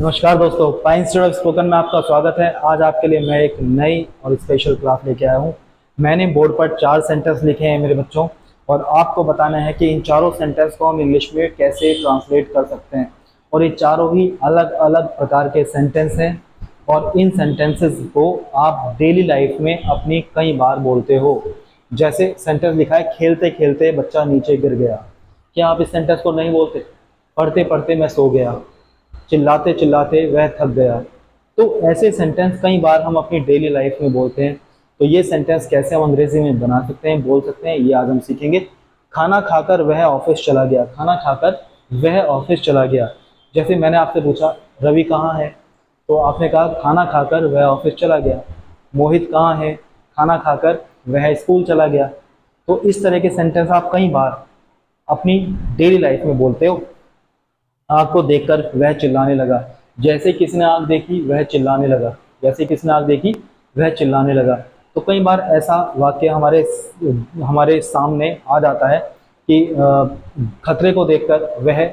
नमस्कार दोस्तों, pine institute of spoken में आपका स्वागत है। आज आपके लिए मैं एक नई और स्पेशल क्लास लेके आया हूँ। मैंने बोर्ड पर 4 सेंटेंस लिखे हैं मेरे बच्चों, और आपको बताना है कि इन चारों सेंटेंस को हम इंग्लिश में कैसे ट्रांसलेट कर सकते हैं। और ये चारों ही अलग अलग प्रकार के सेंटेंस हैं, और इन सेंटेंसेस को आप डेली लाइफ में अपनी कई बार बोलते हो। जैसे सेंटेंस लिखा है, खेलते खेलते बच्चा नीचे गिर गया। क्या आप इस सेंटेंस को नहीं बोलते? पढ़ते पढ़ते मैं सो गया, चिल्लाते चिल्लाते वह थक गया। तो ऐसे सेंटेंस कई बार हम अपनी डेली लाइफ में बोलते हैं। तो ये सेंटेंस कैसे हम अंग्रेजी में बना सकते हैं, बोल सकते हैं, ये आज हम सीखेंगे। खाना खाकर वह ऑफिस चला गया। खाना खाकर वह ऑफिस चला गया। जैसे मैंने आपसे पूछा, रवि कहाँ है, तो आपने कहा खाना खाकर वह ऑफिस चला गया। मोहित कहाँ है? खाना खाकर वह स्कूल चला गया। तो इस तरह के सेंटेंस आप कई बार अपनी डेली लाइफ में बोलते हो। आग को देखकर वह चिल्लाने लगा। जैसे किसने आग देखी वह चिल्लाने लगा। जैसे किसने आग देखी वह चिल्लाने लगा। तो कई बार ऐसा वाक्य हमारे हमारे सामने आ जाता है कि खतरे को देखकर वह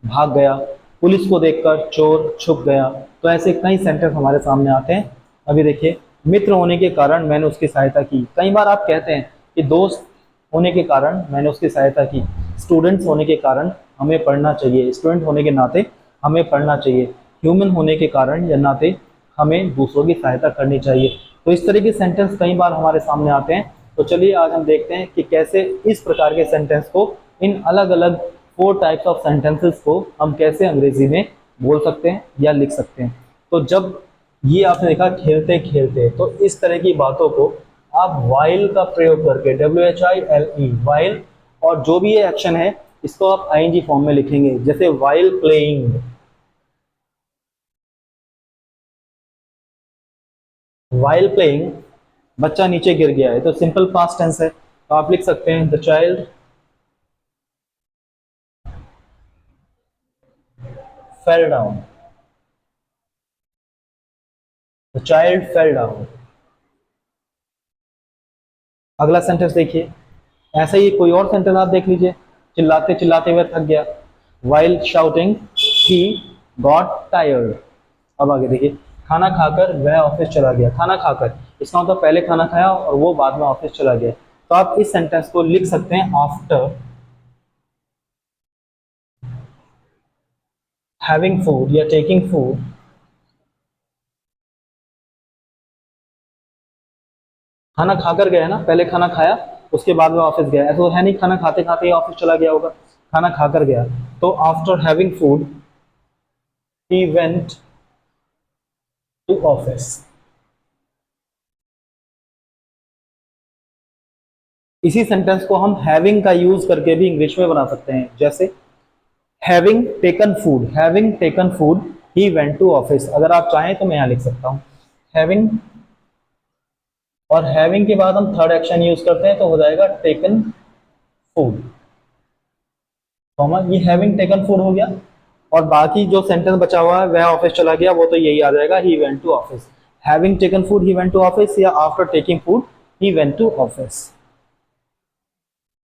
भाग गया, पुलिस को देखकर चोर छुप गया। तो ऐसे कई सेंटेंस हमारे सामने आते हैं। अभी देखिए, मित्र होने के कारण मैंने उसकी सहायता की। कई बार आप कहते हैं कि दोस्त होने के कारण मैंने उसकी सहायता की। स्टूडेंट्स होने के कारण हमें पढ़ना चाहिए। स्टूडेंट होने के नाते हमें पढ़ना चाहिए। ह्यूमन होने के कारण या नाते हमें दूसरों की सहायता करनी चाहिए। तो इस तरह के सेंटेंस कई बार हमारे सामने आते हैं। तो चलिए आज हम देखते हैं कि कैसे इस प्रकार के सेंटेंस को, इन अलग अलग 4 टाइप्स ऑफ सेंटेंसेस को हम कैसे अंग्रेजी में बोल सकते हैं या लिख सकते हैं। तो जब ये आपने देखा खेलते खेलते, तो इस तरह की बातों को आप वाइल का प्रयोग करके, WHILE, वाइल, और जो भी ये एक्शन है इसको आप ING फॉर्म में लिखेंगे। जैसे वाइल प्लेइंग, वाइल प्लेइंग बच्चा नीचे गिर गया है, तो सिंपल पास्ट टेंस है। तो आप लिख सकते हैं the child fell down. The child fell down. अगला सेंटेंस देखिए, ऐसा ही कोई और सेंटेंस आप देख लीजिए। चिल्लाते चिल्लाते वह थक गया। While shouting he got tired. अब आगे देखिए, खाना खाकर वह ऑफिस चला गया। खाना खाकर, इसका मतलब पहले खाना खाया और वो बाद में ऑफिस चला गया। तो आप इस सेंटेंस को लिख सकते हैं आफ्टर हैविंग फूड या टेकिंग फूड। खाना खाकर गया ना, पहले खाना खाया उसके बाद में ऑफिस गया। ऐसा तो है नहीं खाना खाते खाते ही ऑफिस चला गया होगा। खाना खाकर गया। तो after having food he went to office. इसी सेंटेंस को हम हैविंग का यूज करके भी इंग्लिश में बना सकते हैं। जैसे having taken food, having taken food he went to office. अगर आप चाहें तो मैं यहां लिख सकता हूं हैविंग, और हैविंग के बाद हम थर्ड एक्शन यूज करते हैं तो हो जाएगा टेकन फूड, कॉमा, ये हैविंग टेकन फूड हो गया। और बाकी जो सेंटेंस बचा हुआ है वह ऑफिस चला गया, वो तो यही आ जाएगा he went to office. Having taken food he went to office, या after taking food he went to office.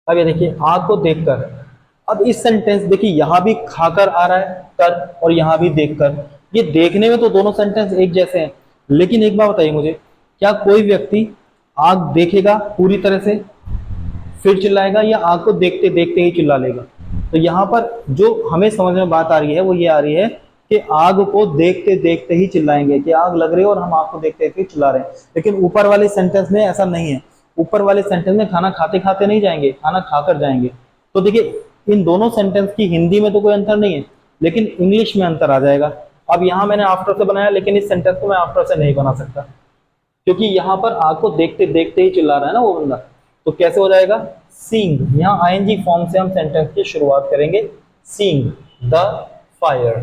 अब ये देखिए, आग को देखकर। अब इस सेंटेंस देखिए, यहां भी खाकर आ रहा है कर, और यहां भी देखकर। ये देखने में तो दोनों सेंटेंस एक जैसे हैं, लेकिन एक बात बताइए मुझे, क्या कोई व्यक्ति आग देखेगा पूरी तरह से फिर चिल्लाएगा, या आग को देखते देखते ही चिल्ला लेगा? तो यहाँ पर जो हमें समझ में बात आ रही है वो ये आ रही है कि आग को देखते देखते ही चिल्लाएंगे, कि आग लग रही है और हम आग को देखते देखते ही चिल्ला रहे हैं। लेकिन ऊपर वाले सेंटेंस में ऐसा नहीं है। ऊपर वाले सेंटेंस में खाना खाते खाते नहीं जाएंगे, खाना खाकर जाएंगे। तो देखिए, इन दोनों सेंटेंस की हिंदी में तो कोई अंतर नहीं है, लेकिन इंग्लिश में अंतर आ जाएगा। अब यहाँ मैंने आफ्टर से बनाया, लेकिन इस सेंटेंस को मैं आफ्टर से नहीं बना सकता, क्योंकि यहाँ पर आग को देखते देखते ही चिल्ला रहा है ना वो बंदा। तो कैसे हो जाएगा? सीइंग। यहाँ ING फॉर्म से हम सेंटेंस की शुरुआत करेंगे। सीइंग द फायर,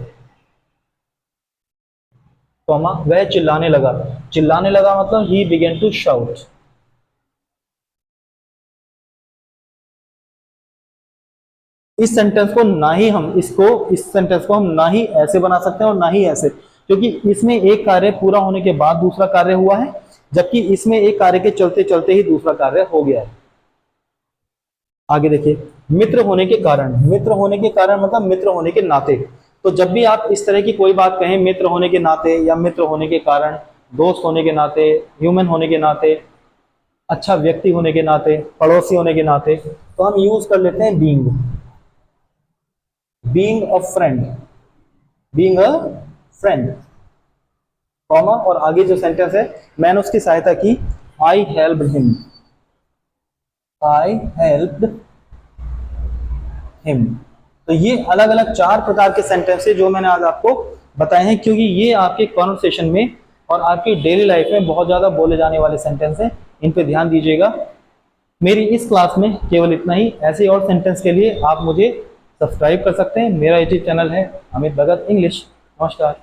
कॉमा, वह चिल्लाने लगा। चिल्लाने लगा मतलब ही बिगेन टू शाउट। इस सेंटेंस को ना ही हम इस सेंटेंस को हम ना ही ऐसे बना सकते हैं और ना ही ऐसे, क्योंकि इसमें एक कार्य पूरा होने के बाद दूसरा कार्य हुआ है, जबकि इसमें एक कार्य के चलते चलते ही दूसरा कार्य हो गया है। आगे देखिए, मित्र होने के कारण। मित्र होने के कारण मतलब मित्र होने के नाते। तो जब भी आप इस तरह की कोई बात कहें मित्र होने के नाते या मित्र होने के कारण, दोस्त होने के नाते, ह्यूमन होने के नाते, अच्छा व्यक्ति होने के नाते, पड़ोसी होने के नाते, तो हम यूज कर लेते हैं being a friend, being a friend, comma, और आगे जो सेंटेंस है मैंने उसकी सहायता की, आई हेल्प्ड हिम, आई हेल्प्ड हिम। तो ये अलग अलग 4 प्रकार के सेंटेंस है जो मैंने आज आपको बताए हैं, क्योंकि ये आपके कॉन्वर्सेशन में और आपकी डेली लाइफ में बहुत ज्यादा बोले जाने वाले सेंटेंस हैं, इन पे ध्यान दीजिएगा। मेरी इस क्लास में केवल इतना ही। ऐसे और सेंटेंस के लिए आप मुझे सब्सक्राइब कर सकते हैं। मेरा यूट्यूब चैनल है अमित भगत इंग्लिश। नमस्कार।